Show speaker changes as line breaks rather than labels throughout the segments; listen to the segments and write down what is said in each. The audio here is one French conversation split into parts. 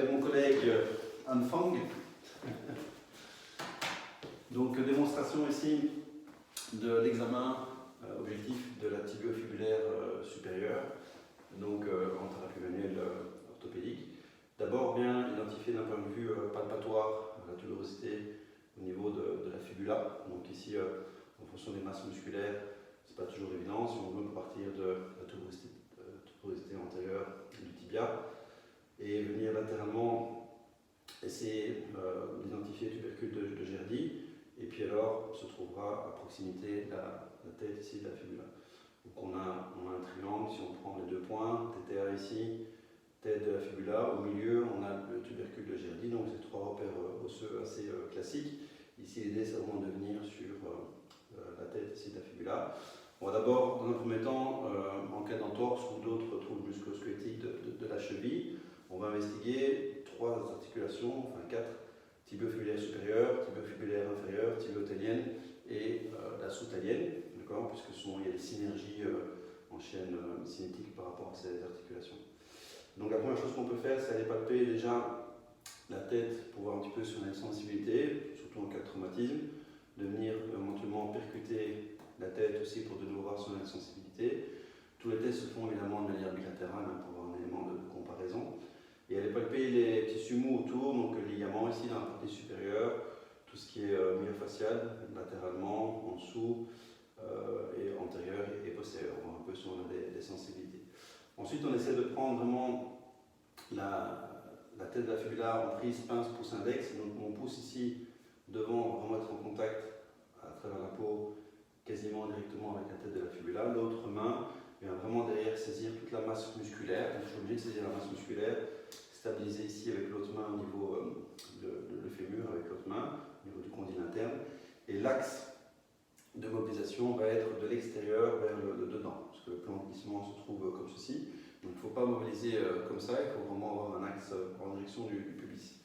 avec mon collègue Anne Fang. Donc démonstration ici de l'examen objectif de la tibiofibulaire supérieure, donc en thérapie manuelle orthopédique. D'abord bien identifier d'un point de vue palpatoire la tuberosité au niveau de la fibula. Donc ici, en fonction des masses musculaires, c'est pas toujours évident. Si on veut, on peut partir de la tuberosité antérieure du tibia et venir latéralement essayer d'identifier le tubercule de Gerdy. Et puis alors, se trouvera à proximité la tête ici de la fibula. Donc on a un triangle, si on prend les deux points, TTR ici, tête de la fibula, au milieu on a le tubercule de Gerdy, donc c'est trois repères osseux assez classiques. Ici l'idée c'est vraiment de venir sur la tête ici de la fibula. On va d'abord, dans un premier temps, en cas d'entorse ou d'autres troubles musculo-squelettiques de la cheville, on va investiguer trois articulations, enfin quatre, tibiofibulaire supérieure, tibiofibulaire inférieure, tibio-talienne et la sous-talienne, puisque il y a des synergies en chaîne cinétique par rapport à ces articulations. Donc la première chose qu'on peut faire, c'est aller palper déjà la tête pour voir un petit peu si on a une sensibilité, surtout en cas de traumatisme, de venir éventuellement percuter la tête aussi pour de nouveau voir si on a une sensibilité. Tous les tests se font évidemment de manière bilatérale pour avoir un élément de comparaison. Et aller palper les tissus mous autour, donc le ligament ici dans la partie supérieure, tout ce qui est myofascial, latéralement, en dessous, et antérieur et postérieur, voir un peu si on a des sensibilités. Ensuite, on essaie de prendre vraiment la tête de la fibula en prise pince pouce index. Donc mon pouce ici devant vraiment être en contact à travers la peau quasiment directement avec la tête de la fibula. L'autre main vient vraiment derrière saisir toute la masse musculaire. Donc je suis obligé de saisir la masse musculaire, stabiliser ici avec l'autre main au niveau le fémur avec l'autre main, au niveau du condyle interne. Et l'axe de mobilisation va être de l'extérieur vers le dedans, parce que le plan de glissement se trouve comme ceci. Donc il ne faut pas mobiliser comme ça, il faut vraiment avoir un axe en direction du pubis.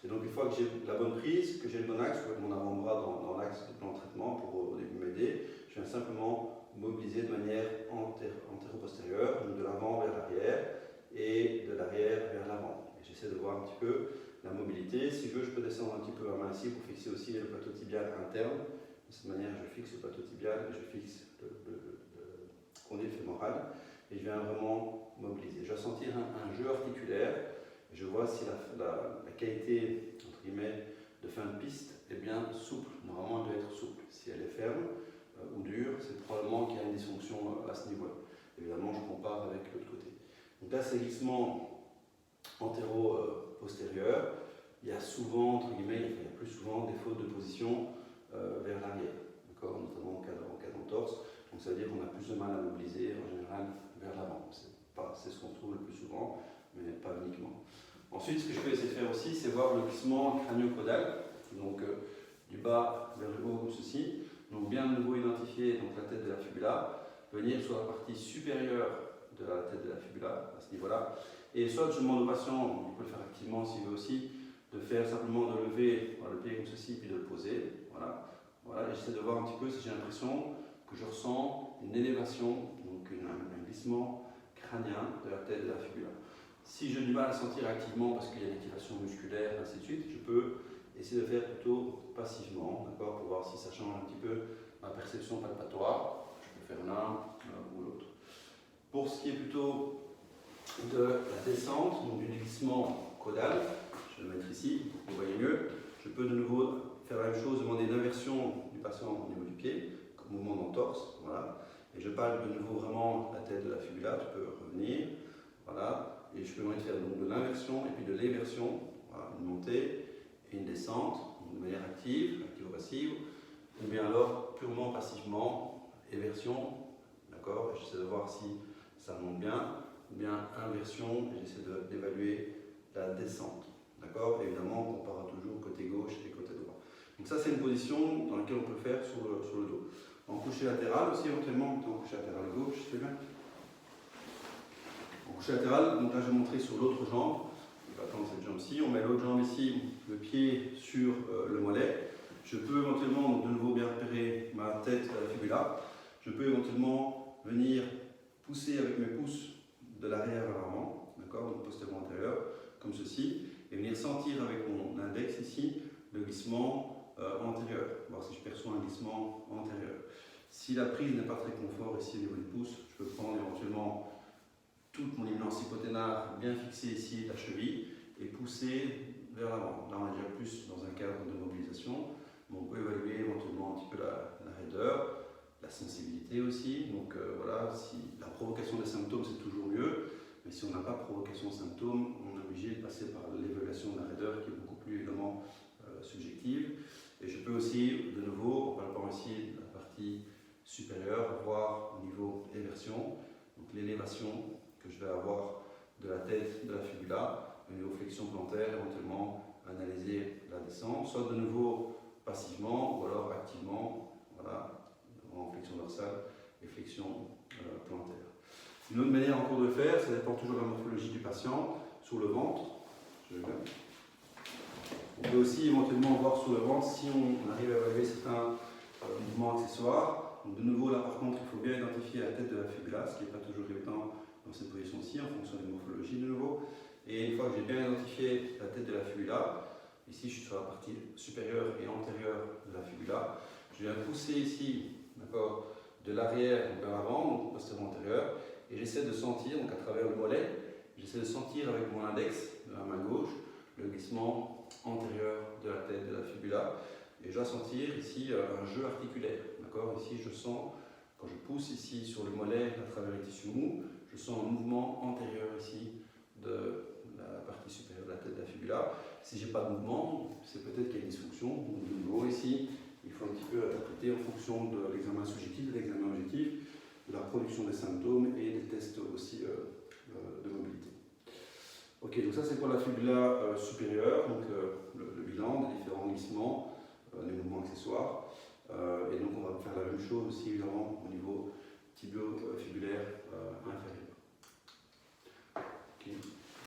Et donc une fois que j'ai la bonne prise, que j'ai le bon axe, que mon avant-bras dans l'axe du plan de traitement pour au début m'aider, je viens simplement mobiliser de manière antéro-postérieure, donc de l'avant vers l'arrière et de l'arrière vers l'avant. J'essaie de voir un petit peu la mobilité. Si je veux, je peux descendre un petit peu la main ici pour fixer aussi le plateau tibial interne. De cette manière, je fixe le plateau tibial et je fixe le condyle fémoral et je viens vraiment mobiliser. Je vais sentir un jeu articulaire. Je vois si la qualité, entre guillemets, de fin de piste est bien souple. Normalement, elle doit être souple. Si elle est ferme ou dure, c'est probablement qu'il y a une dysfonction à ce niveau-là. Évidemment, je compare avec l'autre côté. Donc là, c'est glissement antéro-postérieur. Il y a souvent, entre guillemets, il y a plus souvent des fautes de position vers l'arrière, notamment en cas d'entorse. Donc ça veut dire qu'on a plus de mal à mobiliser en général vers l'avant. C'est ce qu'on trouve le plus souvent, mais pas uniquement. Ensuite, ce que je peux essayer de faire aussi, c'est voir le glissement crânio-caudal, donc du bas vers le haut comme ceci. Donc bien de nouveau identifier donc, la tête de la fibula, venir sur la partie supérieure de la tête de la fibula, à ce niveau-là. Et soit je demande au patient, il peut le faire activement s'il veut aussi, de faire simplement de lever le pied comme ceci, puis de le poser. Voilà. Et j'essaie de voir un petit peu si j'ai l'impression que je ressens une élévation, donc un glissement crânien de la tête de la fibula. Si j'ai du mal à sentir activement parce qu'il y a une activation musculaire, ainsi de suite, je peux essayer de faire plutôt passivement, pour voir si ça change un petit peu ma perception palpatoire. Je peux faire l'un ou l'autre. Pour ce qui est plutôt de la descente, donc du glissement caudal, je vais le mettre ici, vous voyez mieux. Je peux de nouveau faire la même chose, demander une inversion du patient au niveau du pied, comme mouvement d'entorse. Voilà. Et je parle de nouveau vraiment la tête de la fibula, tu peux revenir. Voilà. Et je peux demander de faire donc de l'inversion et puis de l'éversion. Voilà. Une montée et une descente, de manière active ou passive. Ou bien alors purement passivement, éversion. D'accord. Et j'essaie de voir si ça monte bien. Ou bien inversion, et j'essaie d'évaluer la descente. D'accord. Évidemment, on comparera toujours côté gauche et côté droit. Donc ça, c'est une position dans laquelle on peut faire sur le dos. En couché latéral aussi, éventuellement, en couché latéral gauche, c'est bien. En couché latéral, donc là, je vais montrer sur l'autre jambe. On va attendre cette jambe-ci. On met l'autre jambe ici, le pied sur le mollet. Je peux éventuellement, de nouveau, bien repérer ma tête à la fibula. Je peux éventuellement venir pousser avec mes pouces de l'arrière vers l'avant, d'accord, donc postérieur antérieur, comme ceci, et venir sentir avec mon index ici le glissement antérieur, voir si je perçois un glissement antérieur. Si la prise n'est pas très confort ici au niveau du pouce, je peux prendre éventuellement toute mon éminence hypothénaire bien fixée ici, la cheville, et pousser vers l'avant. Là, on est déjà plus dans un cadre de mobilisation. On peut évaluer éventuellement un petit peu la raideur, la sensibilité aussi. Donc voilà, si la provocation des symptômes, c'est toujours mieux. Mais si on n'a pas de provocation de symptômes, on est obligé de passer par l'évaluation de la raideur qui est beaucoup plus évidemment subjective. Et je peux aussi, de nouveau, en palpant ici la partie supérieure, voir au niveau éversion, donc l'élévation que je vais avoir de la tête de la fibula, au niveau flexion plantaire, éventuellement analyser la descente, soit de nouveau passivement ou alors activement, voilà, en flexion dorsale et flexion plantaire. Une autre manière encore de le faire, ça dépend toujours de la morphologie du patient, sur le ventre. On peut aussi éventuellement voir sur le ventre si on arrive à évaluer certains mouvements accessoires. Donc de nouveau, là par contre, il faut bien identifier la tête de la fibula, ce qui n'est pas toujours évident dans cette position-ci, en fonction des morphologies de nouveau. Et une fois que j'ai bien identifié la tête de la fibula, ici je suis sur la partie supérieure et antérieure de la fibula, je viens pousser ici, d'accord, de l'arrière vers l'avant, donc postérieur antérieur, et j'essaie de sentir, donc à travers le mollet, j'essaie de sentir avec mon index de la main gauche le glissement antérieur de la tête de la fibula, et je dois sentir ici un jeu articulaire, d'accord. Ici je sens, quand je pousse ici sur le mollet à travers les tissus mous, je sens un mouvement antérieur ici de la partie supérieure de la tête de la fibula. Si je n'ai pas de mouvement, c'est peut-être qu'il y a une dysfonction. Donc de nouveau ici, il faut un petit peu interpréter en fonction de l'examen subjectif, de l'examen objectif, de la production des symptômes et des tests aussi de mobilité. Ok, donc ça c'est pour la fibula supérieure, donc le bilan des différents glissements, des mouvements accessoires. Et donc on va faire la même chose aussi évidemment au niveau